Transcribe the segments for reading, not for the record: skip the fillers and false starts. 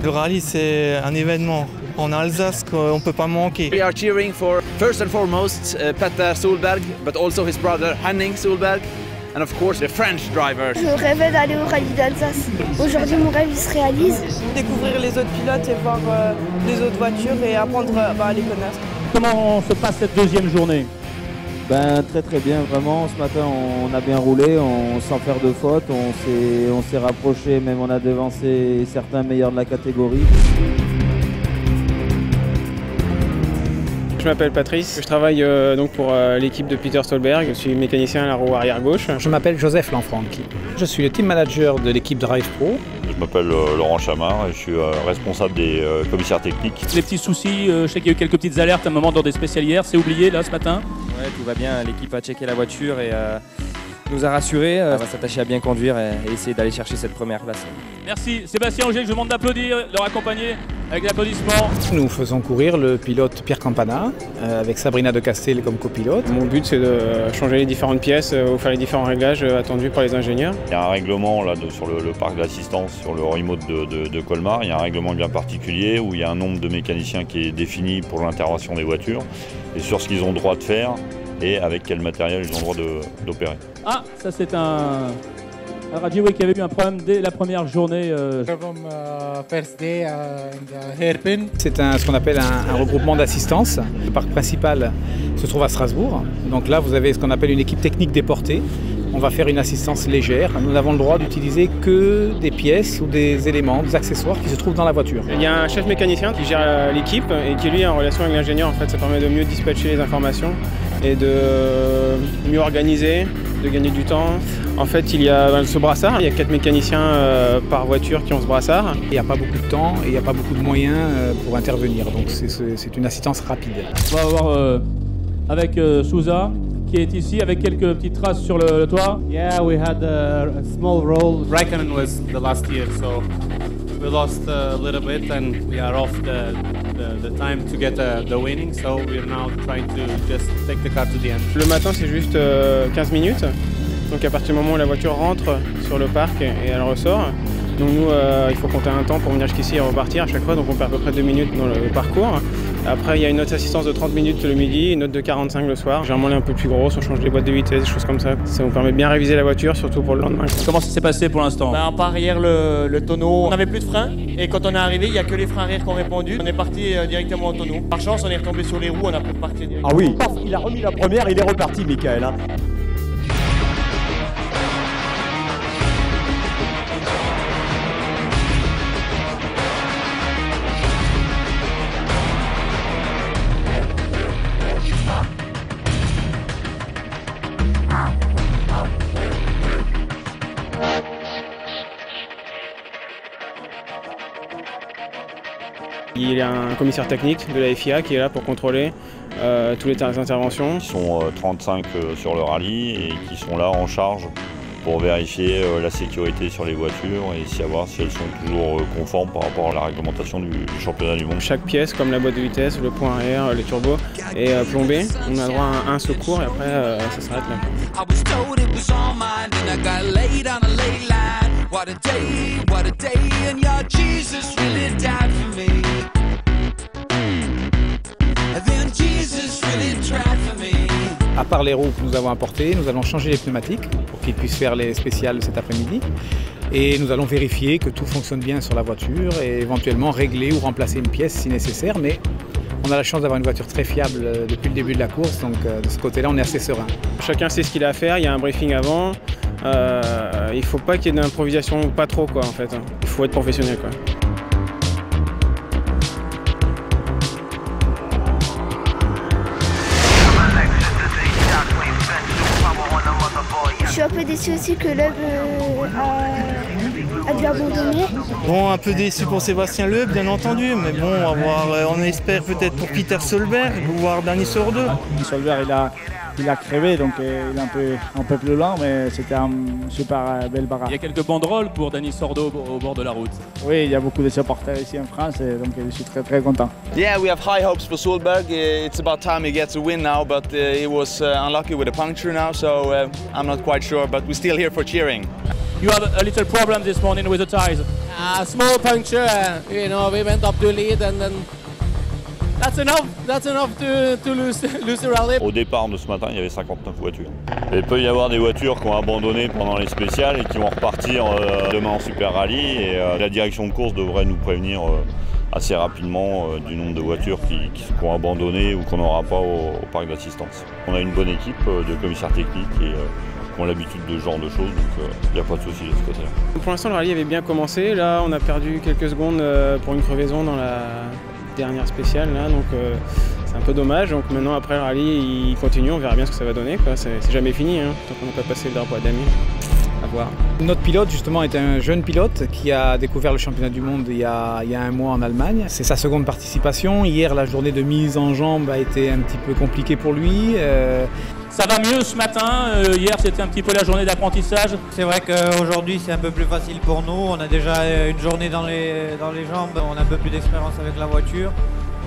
Le rallye, c'est un événement en Alsace qu'on ne peut pas manquer. We are cheering for, first and foremost, Petter Solberg, but also his brother Henning Solberg, and of course the French drivers. Je rêvais d'aller au rallye d'Alsace. Aujourd'hui, mon rêve il se réalise. Découvrir les autres pilotes et voir les autres voitures et apprendre à les connaître. Comment se passe cette deuxième journée? Très bien, vraiment. Ce matin, on a bien roulé, sans faire de faute. On s'est rapproché, même on a devancé certains meilleurs de la catégorie. Je m'appelle Patrice, je travaille donc pour l'équipe de Peter Solberg, je suis mécanicien à la roue arrière gauche. Je m'appelle Joseph Lanfranchi, je suis le team manager de l'équipe Drive Pro. Je m'appelle Laurent Chamard et je suis responsable des commissaires techniques. Les petits soucis, je sais qu'il y a eu quelques petites alertes à un moment dans des spécialières, c'est oublié là ce matin? Ouais, tout va bien, l'équipe a checké la voiture et nous a rassurés. On va s'attacher à bien conduire et essayer d'aller chercher cette première place. Merci Sébastien Auger, je vous demande d'applaudir, de leur accompagner avec l'applaudissement. Nous faisons courir le pilote Pierre Campana avec Sabrina de Castel comme copilote. Mon but c'est de changer les différentes pièces ou faire les différents réglages attendus par les ingénieurs. Il y a un règlement là, sur le parc d'assistance, sur le remote de Colmar. Il y a un règlement bien particulier où il y a un nombre de mécaniciens qui est défini pour l'intervention des voitures et sur ce qu'ils ont le droit de faire et avec quel matériel ils ont le droit d'opérer. Ah, ça c'est un Raji qui avait eu un problème dès la première journée. C'est ce qu'on appelle un regroupement d'assistance. Le parc principal se trouve à Strasbourg. Donc là, vous avez ce qu'on appelle une équipe technique déportée. On va faire une assistance légère. Nous n'avons le droit d'utiliser que des pièces ou des éléments, des accessoires qui se trouvent dans la voiture. Il y a un chef mécanicien qui gère l'équipe et qui lui est en relation avec l'ingénieur. En fait, ça permet de mieux dispatcher les informations et de mieux organiser, de gagner du temps. En fait, il y a ce brassard, il y a 4 mécaniciens par voiture qui ont ce brassard. Il n'y a pas beaucoup de temps et il n'y a pas beaucoup de moyens pour intervenir, donc c'est une assistance rapide. On va voir avec Souza qui est ici avec quelques petites traces sur le toit. Yeah, we had a small roll. Raikkonen was the last year, so we lost a little bit and we are off the time to get the winning, so we're now trying to just take the car to the end. Le matin, c'est juste 15 minutes. Donc à partir du moment où la voiture rentre sur le parc et elle ressort, donc nous il faut compter un temps pour venir jusqu'ici et repartir à chaque fois, donc on perd à peu près 2 minutes dans le parcours. Après il y a une autre assistance de 30 minutes le midi, une autre de 45 le soir. Généralement elle est un peu plus grosse, on change les boîtes de vitesse, des choses comme ça. Ça nous permet de bien réviser la voiture, surtout pour le lendemain. Comment ça s'est passé pour l'instant? En part arrière le tonneau, on n'avait plus de frein et quand on est arrivé il n'y a que les freins arrière qui ont répondu. On est parti directement au tonneau. Par chance on est retombé sur les roues, on a pu repartir directement. Ah oui, il a remis la première, il est reparti Michael. Hein. Il y a un commissaire technique de la FIA qui est là pour contrôler toutes les interventions. Ils sont 35 sur le rallye et qui sont là en charge pour vérifier la sécurité sur les voitures et savoir si elles sont toujours conformes par rapport à la réglementation du championnat du monde. Chaque pièce, comme la boîte de vitesse, le point arrière, les turbos, est plombée. On a droit à un secours et après ça s'arrête là. À part les roues que nous avons apportées, nous allons changer les pneumatiques pour qu'ils puissent faire les spéciales cet après-midi. Et nous allons vérifier que tout fonctionne bien sur la voiture et éventuellement régler ou remplacer une pièce si nécessaire. Mais on a la chance d'avoir une voiture très fiable depuis le début de la course, donc de ce côté-là, on est assez serein. Chacun sait ce qu'il a à faire, il y a un briefing avant. Il ne faut pas qu'il y ait d'improvisation, pas trop quoi en fait. Il faut être professionnel quoi. Je suis un peu déçu aussi que Loeb a dû abandonner. Bon, un peu déçu pour Sébastien Loeb, bien entendu, mais bon, on espère peut-être pour Peter Solberg, voir Dani Sordo. Solberg, il a crevé, donc il est un peu plus lent, mais c'était un super belle barrage. Il y a quelques banderoles pour Dani Sordo au bord de la route. Oui, il y a beaucoup de supporters ici en France, et donc je suis très content. Yeah, we have high hopes for Solberg. It's about time he gets a win now, but he was unlucky with a puncture now, so I'm not quite sure, but we're still here for cheering. You have a little problem this morning with the tires. A small puncture, you know, we went up to lead and then that's enough to lose the rally. Au départ de ce matin, il y avait 59 voitures. Il peut y avoir des voitures qui ont abandonné pendant les spéciales et qui vont repartir demain en Super Rally. Et la direction de course devrait nous prévenir assez rapidement du nombre de voitures qui ont abandonné ou qu'on n'aura pas au parc d'assistance. On a une bonne équipe de commissaires techniques et qui ont l'habitude de ce genre de choses, donc il n'y a pas de souci de ce côté-là. Pour l'instant, le rallye avait bien commencé. Là, on a perdu quelques secondes pour une crevaison dans la dernière spéciale, là, donc c'est un peu dommage. Donc maintenant, après le rallye, il continue, on verra bien ce que ça va donner. C'est jamais fini, hein, tant qu'on n'a pas passé le drapeau à Damien. À voir. Notre pilote, justement, est un jeune pilote qui a découvert le championnat du monde il y a un mois en Allemagne. C'est sa seconde participation. Hier, la journée de mise en jambe a été un petit peu compliquée pour lui. Ça va mieux ce matin. Hier, c'était un petit peu la journée d'apprentissage. C'est vrai qu'aujourd'hui, c'est un peu plus facile pour nous. On a déjà une journée dans les jambes. On a un peu plus d'expérience avec la voiture.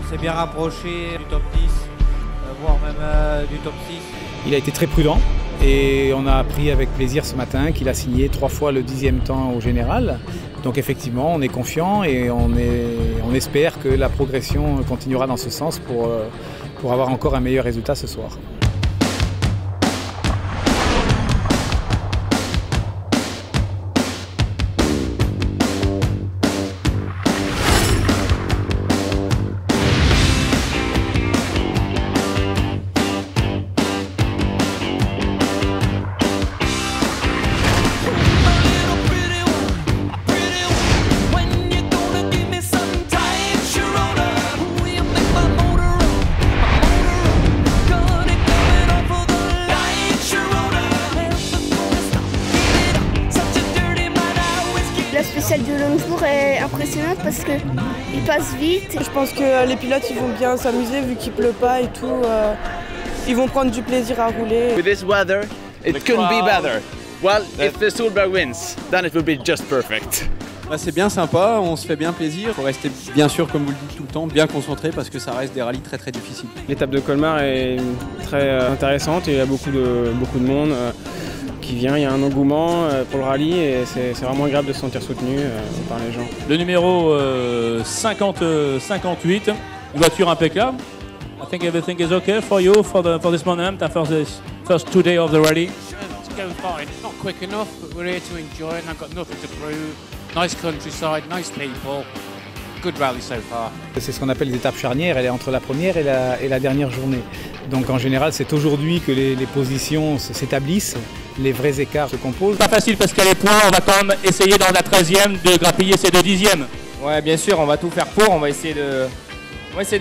On s'est bien rapproché du top 10, voire même du top 6. Il a été très prudent et on a appris avec plaisir ce matin qu'il a signé 3 fois le 10e temps au général. Donc effectivement, on est confiant et on espère que la progression continuera dans ce sens pour avoir encore un meilleur résultat ce soir. La spéciale de Longbourg est impressionnante parce qu'il passe vite. Je pense que les pilotes ils vont bien s'amuser vu qu'il pleut pas et tout. Ils vont prendre du plaisir à rouler. With this weather, it couldn't be better. Well, if the Solberg wins, then it will be just perfect. C'est bien sympa, on se fait bien plaisir. Il faut rester bien sûr, comme vous le dites tout le temps, bien concentré parce que ça reste des rallyes très très difficiles. L'étape de Colmar est très intéressante et il y a beaucoup de monde qui vient. Il y a un engouement pour le rallye et c'est vraiment agréable de se sentir soutenu par les gens. Le numéro 58, une voiture impeccable. I think everything is okay for you for this moment and for this first 2 days of the rally. It's going fine. Not quick enough, but we're here to enjoy it and I've got nothing to prove. Nice countryside, nice people. Good rally so far. C'est ce qu'on appelle les étapes charnières, elle est entre la première et la dernière journée. Donc en général, c'est aujourd'hui que les positions s'établissent, les vrais écarts se composent. Pas facile parce qu'à les points, on va quand même essayer dans la 13e de grappiller ces 2 dixièmes. Ouais, bien sûr, on va tout faire pour, on va essayer de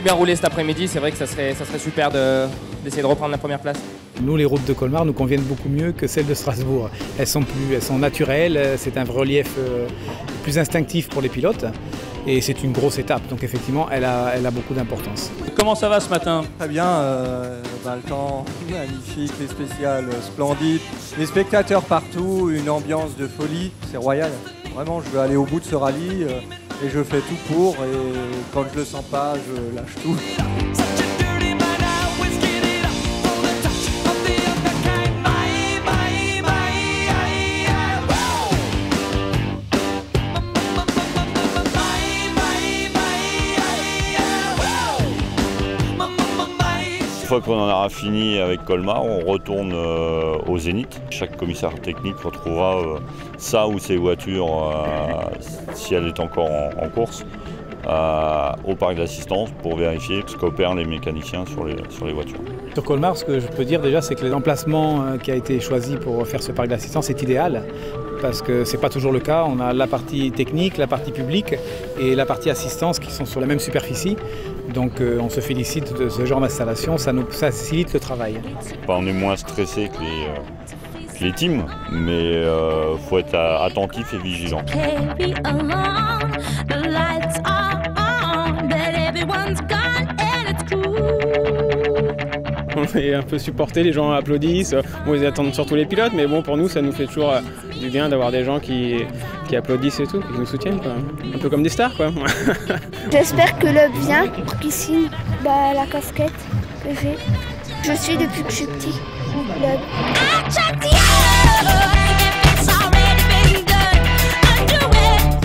bien rouler cet après-midi. C'est vrai que ça serait super d'essayer de reprendre la première place. Nous, les routes de Colmar nous conviennent beaucoup mieux que celles de Strasbourg. Elles sont naturelles, c'est un relief plus instinctif pour les pilotes et c'est une grosse étape. Donc effectivement, elle a beaucoup d'importance. Comment ça va ce matin? Très bien, le temps magnifique, les spéciales splendides, les spectateurs partout, une ambiance de folie, c'est royal. Vraiment, je veux aller au bout de ce rallye et je fais tout pour et quand je le sens pas, je lâche tout. Une fois qu'on en aura fini avec Colmar, on retourne au Zénith. Chaque commissaire technique retrouvera sa ou ses voitures, si elle est encore en course, au parc d'assistance pour vérifier ce qu'opèrent les mécaniciens sur les voitures. Sur Colmar, ce que je peux dire déjà, c'est que l'emplacement qui a été choisi pour faire ce parc d'assistance est idéal. Parce que ce n'est pas toujours le cas. On a la partie technique, la partie publique et la partie assistance qui sont sur la même superficie. Donc on se félicite de ce genre d'installation, ça nous facilite le travail. On est moins stressé que les teams, mais il faut être attentif et vigilant. On est un peu supporté, les gens applaudissent, bon, ils attendent surtout les pilotes, mais bon, pour nous ça nous fait toujours du bien d'avoir des gens qui applaudissent et tout, qui nous soutiennent, quoi. Un peu comme des stars, quoi. J'espère que le vient pour qu'il signe la casquette que j'ai. Je suis depuis que je suis petit.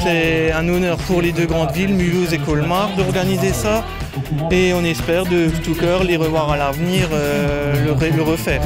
C'est un honneur pour les deux grandes villes, Mulhouse et Colmar, d'organiser ça. Et on espère de tout cœur les revoir à l'avenir, le refaire.